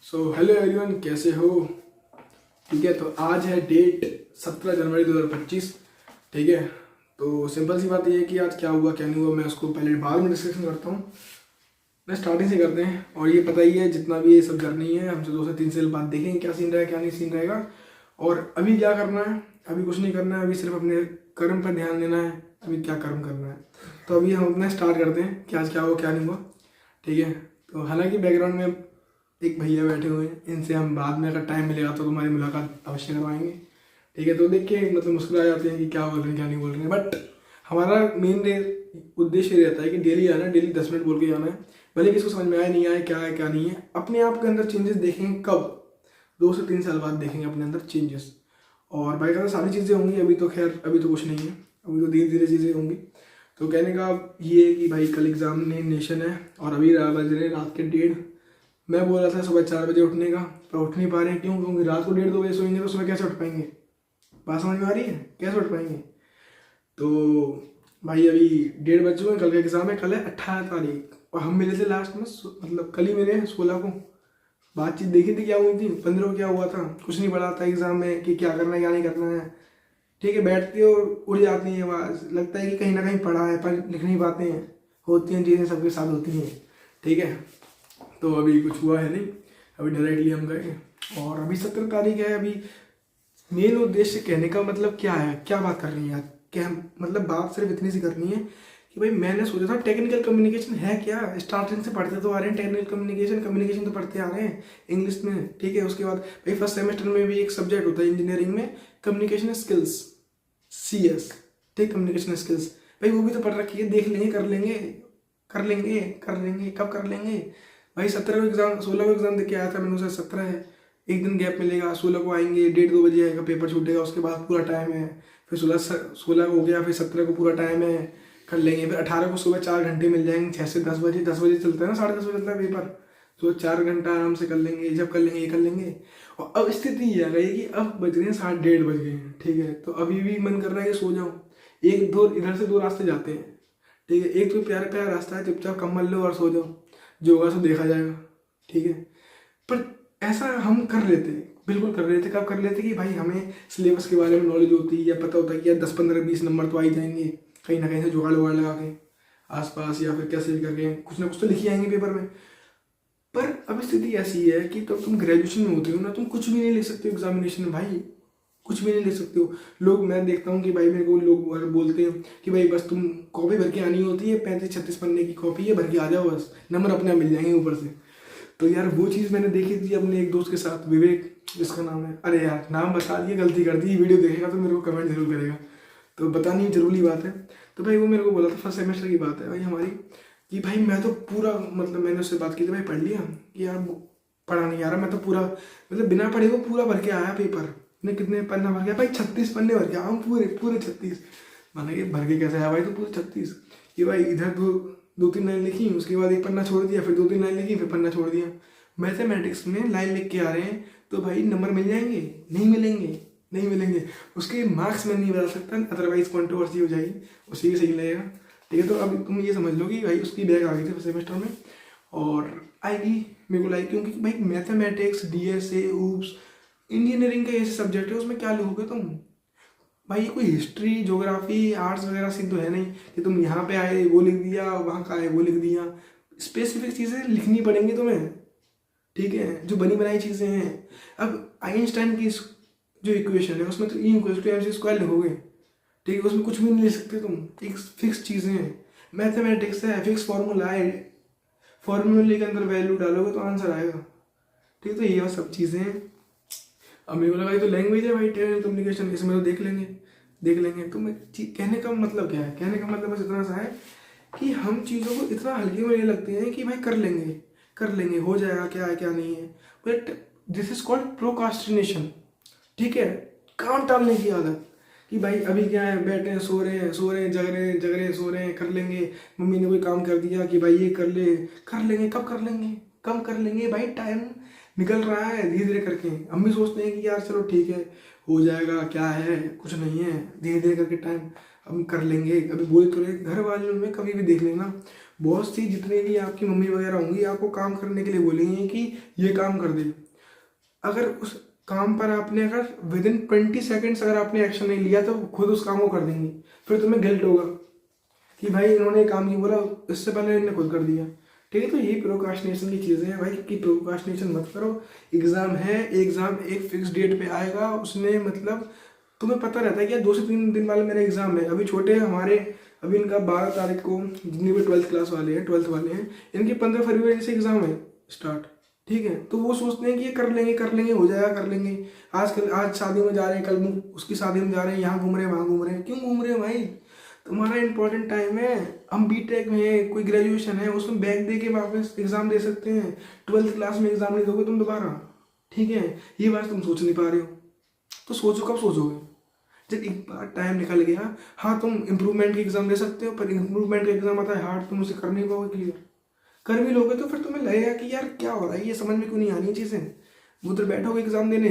Hello everyone, कैसे हो? ठीक है, तो आज है डेट 17 जनवरी 2025। ठीक है, तो सिंपल सी बात ये है कि आज क्या हुआ क्या नहीं हुआ मैं उसको पहले बाद में डिस्कशन करता हूँ। मैं स्टार्टिंग से करते हैं। और ये पता ही है, जितना भी ये सब जर्नी है, हमसे 2 से 3 साल बाद देखेंगे क्या सीन रहेगा क्या नहीं सीन रहेगा। और अभी क्या करना है? अभी कुछ नहीं करना है, अभी सिर्फ अपने कर्म पर ध्यान देना है। अभी क्या कर्म करना है, तो अभी हम अपना स्टार्ट करते हैं कि आज क्या हुआ क्या नहीं हुआ। ठीक है, तो हालांकि बैकग्राउंड में एक भैया बैठे हुए हैं, इनसे हम बाद में अगर टाइम मिलेगा तो तुम्हारी मुलाकात अवश्य करवाएंगे। ठीक है, तो देख के मतलब मुस्कुरा जाते हैं कि क्या बोल रहे हैं क्या नहीं बोल रहे हैं। बट हमारा मेन उद्देश्य ये रहता है कि डेली आना, डेली 10 मिनट बोल के जाना है। भले किसको समझ में आए नहीं आए, क्या है क्या नहीं है। अपने आप के अंदर चेंजेस देखेंगे कब? 2 से 3 साल बाद देखेंगे अपने अंदर चेंजेस। और भाई कहते सारी चीज़ें होंगी। अभी तो खैर अभी तो कुछ नहीं है, अभी तो धीरे धीरे चीज़ें होंगी। तो कहने का ये है कि भाई कल एग्जामिनेशन है और अभी बज रहे रात के 1:30। मैं बोल रहा था सुबह 4 बजे उठने का, पर उठ नहीं पा रहे हैं। क्यों? क्योंकि रात को 1:30-2 बजे सोएंगे तो सुबह कैसे उठ पाएंगे? बात समझ में आ रही है? कैसे उठ पाएंगे? तो भाई अभी 1:30 बज चुके हैं। कल का एग्ज़ाम है, कल है 18 तारीख और हम मिले थे लास्ट में मतलब कल ही मिले हैं 16 को। बातचीत देखी थी क्या हुई थी, 15 को क्या हुआ था, कुछ नहीं पढ़ा था एग्ज़ाम में कि क्या करना है क्या नहीं करना है। ठीक है, बैठती है और उड़ जाती है आवाज़, लगता है कि कहीं ना कहीं पढ़ा है पर लिख नहीं पाते हैं। होती हैं चीज़ें, सबके साथ होती हैं। ठीक है, तो अभी कुछ हुआ है नहीं, अभी डायरेक्टली हम गए। और अभी 17 तारीख है। अभी मेन उद्देश्य कहने का मतलब क्या है, क्या बात कर रही है यार? क्या मतलब बात सिर्फ इतनी सी करनी है कि भाई मैंने सोचा था टेक्निकल कम्युनिकेशन है क्या। स्टार्टिंग से पढ़ते तो आ रहे हैं टेक्निकल कम्युनिकेशन तो पढ़ते आ रहे हैं इंग्लिश में। ठीक है, उसके बाद भाई फर्स्ट सेमेस्टर में भी एक सब्जेक्ट होता है इंजीनियरिंग में, कम्युनिकेशन स्किल्स, CS। ठीक, कम्युनिकेशन स्किल्स भाई वो भी तो पढ़ रखी है। देख लेंगे, कर लेंगे कर लेंगे कर लेंगे, कब कर लेंगे भाई? 17 को एग्जाम, 16 को एग्जाम दे के आया था मैंने, उसे 17 है, एक दिन गैप मिलेगा। 16 को आएंगे, 1:30-2 बजे आएगा, पेपर छूटेगा, उसके बाद पूरा टाइम है। फिर 16 को हो गया, फिर 17 को पूरा टाइम है, कर लेंगे। फिर 18 को सुबह 4 घंटे मिल जाएंगे, 6 से 10 बजे। 10 बजे चलता है ना, 10:30 बजे चलता है पेपर, तो 4 घंटा आराम से कर लेंगे। जब कर लेंगे ये कर लेंगे। और अब स्थिति ये आ गई कि अब बज गए हैं 1:30 बज गए हैं। ठीक है, तो अभी भी मन कर रहा है कि सो जाऊँ। एक दो इधर से 2 रास्ते जाते हैं। ठीक है, एक तो प्यारा प्यारा रास्ता है, चुपचाप कम्बल लो और सो जाओ, जो होगा सो देखा जाएगा। ठीक है, पर ऐसा हम कर लेते, बिल्कुल कर लेते। कब कर लेते कि भाई हमें सिलेबस के बारे में नॉलेज होती है या पता होता है कि यार 10-15-20 नंबर तो आ ही जाएंगे, कहीं ना कहीं से जुगाड़ वुगाड़ लगा के आसपास या फिर कैसे भी करके कुछ ना कुछ तो लिखी आएंगे पेपर में। पर अब स्थिति ऐसी है कि तो तुम ग्रेजुएशन में होते हो ना, तुम कुछ भी नहीं लिख सकते हो एग्जामिनेशन में भाई, कुछ भी नहीं ले सकते हो। लोग, मैं देखता हूँ कि भाई मेरे को लोग अगर बोलते हैं कि भाई बस तुम कॉपी भर के आनी होती है, 35-36 पन्ने की कॉपी है, भर के आ जाओ, बस नंबर अपने आप मिल जाएंगे ऊपर से। तो यार वो चीज़ मैंने देखी थी अपने एक दोस्त के साथ, विवेक जिसका नाम है। अरे यार नाम बता दिया, गलती कर दी। वीडियो देखेगा तो मेरे को कमेंट जरूर करेगा, तो बतानी जरूरी बात है। तो भाई वो मेरे को बोला था, फर्स्ट सेमेस्टर की बात है भाई हमारी, कि भाई मैं तो पूरा मतलब मैंने उससे बात की थी, भाई पढ़ लिया कि यार पढ़ा नहीं आ रहा। मैं तो पूरा मतलब बिना पढ़े वो पूरा भर के आया पेपर। मैं कितने पन्ना भर गया भाई? 36 पन्ने भर के आया हूँ, पूरे पूरे 36। माना कि भर के कैसे आया भाई? तो पूरे 36 कि भाई इधर 2-3 लाइन लिखी, उसके बाद एक पन्ना छोड़ दिया, फिर 2-3 लाइन लिखी, फिर पन्ना छोड़ दिया। मैथमेटिक्स में लाइन लिख के आ रहे हैं तो भाई नंबर मिल जाएंगे? नहीं मिलेंगे, नहीं मिलेंगे। उसके मार्क्स में नहीं बता सकता, अदरवाइज कॉन्ट्रोवर्सी हो जाएगी, उसी भी सही लगेगा। ठीक है, तो अब तुम ये समझ लो कि भाई उसकी बैग आ गई थी सेमेस्टर में और आएगी, मेरे को लाइक, क्योंकि भाई मैथमेटिक्स, DSA, ऊप्स, इंजीनियरिंग का ऐसे सब्जेक्ट है, उसमें क्या लिखोगे तुम भाई? ये कोई हिस्ट्री, ज्योग्राफी, आर्ट्स वगैरह सीन तो है नहीं कि तुम यहाँ पे आए वो लिख दिया, वहाँ का आए वो लिख दिया। स्पेसिफिक चीज़ें लिखनी पड़ेंगी तुम्हें। ठीक है, जो बनी बनाई चीज़ें हैं। अब आइंस्टाइन की जो इक्वेशन है उसमें तो E=mc² लिखोगे। ठीक है, उसमें कुछ भी नहीं लिख सकते तुम, एक फिक्स चीज़ें हैं। मैथमेटिक्स है, फिक्स फार्मूला है, फॉर्मूले के अंदर वैल्यू डालोगे तो आंसर आएगा। ठीक है, तो ये सब चीज़ें हैं। अब मेरे को लगा ये तो लैंग्वेज है भाई, टेक्निकल कम्युनिकेशन, इसमें तो देख लेंगे देख लेंगे। तो मैं कहने का मतलब क्या है? कहने का मतलब बस इतना सा है कि हम चीज़ों को इतना हल्के में ले लगते हैं कि भाई कर लेंगे, हो जाएगा, क्या है क्या नहीं है। But this is called procrastination. ठीक है, काम टालने की आदत कि भाई अभी क्या है, बैठे हैं, सो रहे हैं, जग रहे हैं, सो रहे हैं, कर लेंगे। मम्मी ने कोई काम कर दिया कि भाई ये कर ले, कर लेंगे, कब कर लेंगे, कब कर लेंगे भाई? टाइम निकल रहा है धीरे धीरे करके। हम भी सोचते हैं कि यार चलो ठीक है, हो जाएगा, क्या है, कुछ नहीं है, धीरे धीरे करके टाइम हम कर लेंगे। अभी बोल तो रहे घर वालों में कभी भी देख लेना, बहुत सी जितने भी आपकी मम्मी वगैरह होंगी आपको काम करने के लिए बोलेंगे कि ये काम कर दे। अगर उस काम पर आपने अगर विद इन 20 सेकेंड्स अगर आपने एक्शन नहीं लिया तो खुद उस काम को कर देंगी। फिर तुम्हें गिल्ट होगा कि भाई इन्होंने काम नहीं बोला, इससे पहले इन्होंने खुद कर दिया। ठीक है, तो यही प्रोक्रास्टिनेशन की चीज़ें हैं भाई कि प्रोक्रास्टिनेशन मत करो। एग्ज़ाम है, एग्ज़ाम एक फिक्स डेट पे आएगा, उसमें मतलब तुम्हें पता रहता है कि यार 2 से 3 दिन वाले मेरा एग्ज़ाम है। अभी छोटे हमारे, अभी इनका 12 तारीख को, जितने भी 12th क्लास वाले हैं, 12th वाले हैं, इनके 15 फरवरी से एग्ज़ाम है स्टार्ट। ठीक है, तो वो सोचते हैं कि ये कर लेंगे हो जाएगा, कर लेंगे। आज शादी में जा रहे हैं, कल उसकी शादी में जा रहे हैं, यहाँ घूम रहे हैं, वहाँ घूम रहे हैं। क्यों घूम रहे हैं भाई? तुम्हारा इंपॉर्टेंट टाइम है। हम बीटेक में है, कोई ग्रेजुएशन है, उसमें बैग दे के वापस एग्जाम दे सकते हैं। 12th क्लास में एग्जाम नहीं दोगे तुम दोबारा। ठीक है, ये बात तुम सोच नहीं पा रहे हो, तो सोचो, कब सोचोगे? जब एक बार टाइम निकल गया। हाँ, तुम इंप्रूवमेंट के एग्जाम दे सकते हो, पर इंप्रूवमेंट का एग्जाम आता है हार्ड, तुम उसे कर नहीं पाओगे क्लियर। कर भी लोगे तो फिर तुम्हें लगेगा कि यार क्या हो रहा है, ये समझ में क्यों नहीं आ रही चीज़ें। वो उधर बैठोगे एग्जाम देने,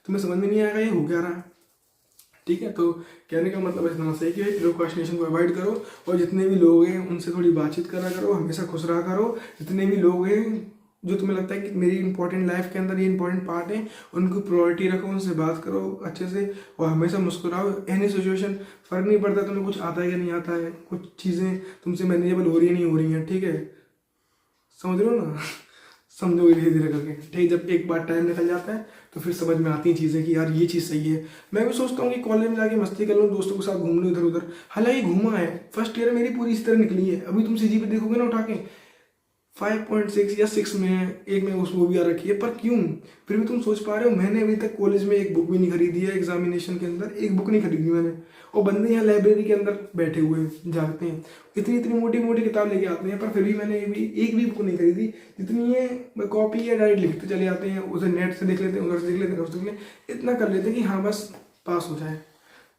तुम्हें समझ में नहीं आएगा ये हो क्या रहा है। ठीक है, तो कहने का मतलब इतना सही कि प्रोक्रास्टिनेशन को अवॉइड करो, और जितने भी लोग हैं उनसे थोड़ी बातचीत करा करो, हमेशा खुश रहा करो। जितने भी लोग हैं जो तुम्हें लगता है कि मेरी इंपॉर्टेंट लाइफ के अंदर ये इंपॉर्टेंट पार्ट है, उनको प्रायोरिटी रखो, उनसे बात करो अच्छे से, और हमेशा मुस्कुराओ। एनी सिचुएशन, फर्क नहीं पड़ता तुम्हें कुछ आता है या नहीं आता है, कुछ चीज़ें तुमसे मैनेजेबल हो रही है नहीं हो रही हैं। ठीक है, समझ रहे हो ना? समझोगे धीरे धीरे करके। ठीक, जब एक बार टाइम निकल जाता है तो फिर समझ में आती हैं चीज़ें कि यार ये चीज़ सही है। मैं भी सोचता हूँ कि कॉलेज में जाके मस्ती कर लूँ, दोस्तों के साथ घूम लूँ इधर उधर। हालांकि घूमा है, फर्स्ट ईयर मेरी पूरी इस तरह निकली है। अभी तुम सीजी पे देखोगे ना उठा के 5.6 या 6 में है, एक में उस वो भी आ रखी है, पर क्यों? फिर भी तुम सोच पा रहे हो, मैंने अभी तक कॉलेज में एक बुक भी नहीं खरीदी है। एग्जामिनेशन के अंदर एक बुक नहीं खरीदी मैंने, और बंदे यहाँ लाइब्रेरी के अंदर बैठे हुए जाते हैं, इतनी इतनी मोटी मोटी किताब लेके आते हैं, पर फिर भी मैंने एक भी बुक नहीं खरीदी। जितनी है मैं कॉपी या डायरेक्ट लिखते चले जाते हैं, उसे नेट से देख लेते हैं, उधर से देख लेते हैं, उधर से देख लेते, इतना कर लेते हैं कि हाँ बस पास हो जाए।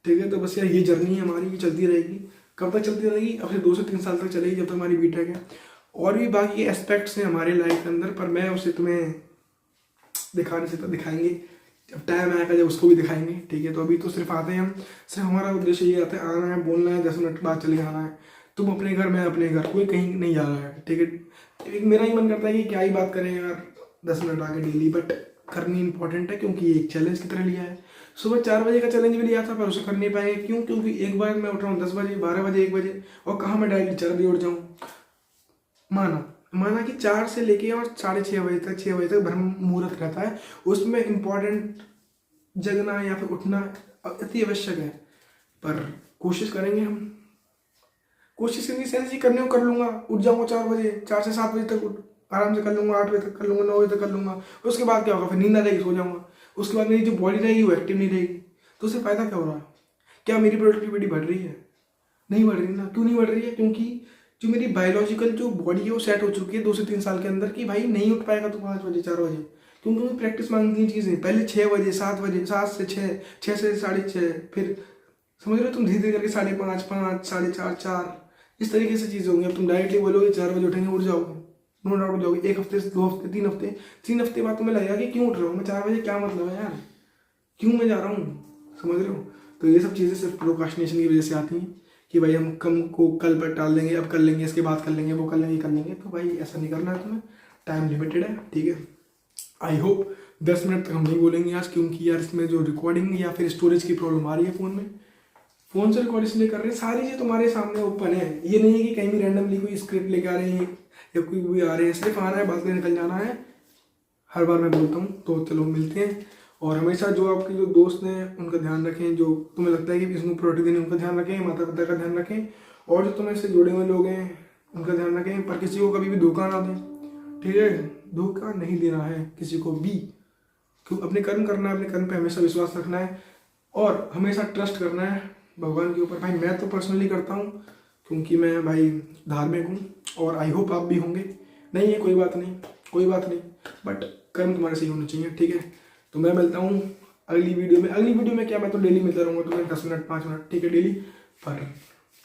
ठीक है, तो बस यार ये जर्नी है हमारी, ये चलती रहेगी। कब तक चलती रहेगी? अब से 2 से 3 साल तक चलेगी, जब तक हमारी बीटेक है। और भी बाकी एस्पेक्ट्स हैं हमारे लाइफ के अंदर, पर मैं उसे तुम्हें दिखाने से तो दिखाएंगे, जब टाइम आएगा जब उसको भी दिखाएंगे। ठीक है, तो अभी तो सिर्फ आते हैं हम, सिर्फ हमारा उद्देश्य ये आता है, आना है, बोलना है, 10 मिनट बाद चले आना है। तुम अपने घर, मैं अपने घर, कोई कहीं नहीं जा रहा है। ठीक है, एक मेरा ही मन करता है कि क्या ही बात करें यार 10 मिनट आके डेली, बट करनी इंपॉर्टेंट है, क्योंकि ये एक चैलेंज की तरह लिया है। सुबह 4 बजे का चैलेंज भी लिया था, पर उसे कर नहीं पाएंगे। क्यों? क्योंकि एक बार मैं उठ रहा हूँ 10 बजे, 12 बजे, 1 बजे, और कहाँ मैं डायरेक्ट 4 बजे उठ जाऊँ। माना कि 4 से लेके और 6:30 बजे तक, 6 बजे तक ब्रह्म मुहूर्त रहता है, उसमें इम्पोर्टेंट जगना या फिर उठना अति आवश्यक है। पर कोशिश करेंगे हम, कोशिश इन सेंस ही करने को कर लूँगा, उठ जाऊँगा 4 बजे, 4 से 7 बजे तक आराम से कर लूँगा, 8 बजे तक कर लूँगा, 9 बजे तक कर लूँगा। उसके बाद क्या होगा? फिर नींद आ जाएगी, सो जाऊँगा। उसके बाद मेरी जो बॉडी रहेगी वो एक्टिव नहीं रहेगी, तो उससे फ़ायदा क्या हो रहा है? क्या मेरी प्रोडक्टिविटी बढ़ रही है? नहीं बढ़ रही ना। क्यों नहीं बढ़ रही है? क्योंकि जो मेरी बायोलॉजिकल जो बॉडी है वो सेट हो चुकी है 2 से 3 साल के अंदर कि भाई नहीं उठ पाएगा तो 5 बजे, 4 बजे, क्योंकि मैं प्रैक्टिस मांगती हैं चीज़ें। पहले 6 बजे, 7 बजे, 7 से 6, 6 से 6:30, फिर समझ रहे हो तुम, धीरे धीरे करके 5:30, 5, 4:30, 4, इस तरीके से चीज़ें होंगी। अब तुम डायरेक्टली बोलोगे 4 बजे उठेंगे, उठ जाओगे, नो डाउट उठ जाओगे। 1 हफ्ते से 2 हफ्ते, 3 हफ्ते, 3 हफ्ते बाद तुम्हें लगेगा कि क्यों उठ रहा हूँ मैं 4 बजे, क्या मतलब है यार, क्यों मैं जा रहा हूँ? समझ रहे हो? तो ये सब चीज़ें सिर्फ प्रोक्रास्टिनेशन की वजह से आती हैं कि भाई हम कम को कल पर टाल देंगे, अब कर लेंगे, इसके बाद कर लेंगे, वो कर लेंगे, कर लेंगे। तो भाई ऐसा नहीं करना है तुम्हें, टाइम लिमिटेड है। ठीक है, आई होप 10 मिनट तक हम नहीं बोलेंगे आज, क्योंकि यार इसमें जो रिकॉर्डिंग या फिर स्टोरेज की प्रॉब्लम आ रही है फ़ोन में, फ़ोन से रिकॉर्ड इसलिए कर रहे हैं, सारी चीज़ तुम्हारे सामने ओपन है। ये नहीं है कि कहीं भी रैंडमली कोई स्क्रिप्ट लेके आ रहे हैं या कोई भी आ रहे हैं, सिर्फ आना है, बात करके निकल जाना है। हर बार मैं बोलता हूँ, तो चलो मिलते हैं। और हमेशा जो आपके जो दोस्त हैं उनका ध्यान रखें, जो तुम्हें लगता है कि इसको प्रायोरिटी देनी, उनका ध्यान रखें, माता पिता का ध्यान रखें, और जो तुम्हें इससे जुड़े हुए लोग हैं उनका ध्यान रखें। पर किसी को कभी भी धोखा ना दें। ठीक है, धोखा नहीं देना है किसी को भी, क्यों? अपने कर्म करना है, अपने कर्म पे हमेशा विश्वास रखना है, और हमेशा ट्रस्ट करना है भगवान के ऊपर। भाई मैं तो पर्सनली करता हूँ, क्योंकि मैं भाई धार्मिक हूँ, और आई होप आप भी होंगे। नहीं है कोई बात नहीं, कोई बात नहीं, बट कर्म तुम्हारे सही होने चाहिए। ठीक है, तो मैं मिलता हूँ अगली वीडियो में। अगली वीडियो में क्या, मैं तो डेली मिलता रहूँगा तुम्हें 10 मिनट, 5 मिनट, ठीक है, डेली। पर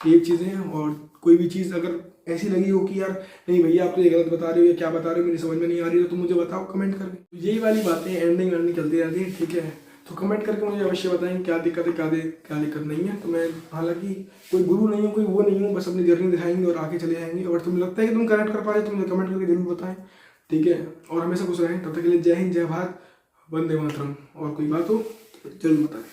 ये चीज़ें हैं, और कोई भी चीज़ अगर ऐसी लगी हो कि यार नहीं भैया आप तो ये गलत बता रहे हो, या क्या बता रहे हो, मेरी समझ में नहीं आ रही, तो तुम मुझे बताओ कमेंट करके। यही वाली बातें एंडिंग चलती रहती है। ठीक है, तो कमेंट करके मुझे अवश्य बताएं क्या दिक्कत है, क्या दिक्कत नहीं है। तो मैं हालांकि कोई गुरु नहीं हूँ, कोई वो नहीं हूँ, बस अपनी जर्नी दिखाएंगे और आगे चले जाएंगे। और तुम्हें लगता है कि तुम कनेक्ट कर पा रहे हो तो मुझे कमेंट करके जरूर बताएं, ठीक है। और हमेशा खुश रहें। तब तक के लिए जय हिंद, जय भारत, वंदे मातरम। और कोई बात हो तो जरूर बताएं।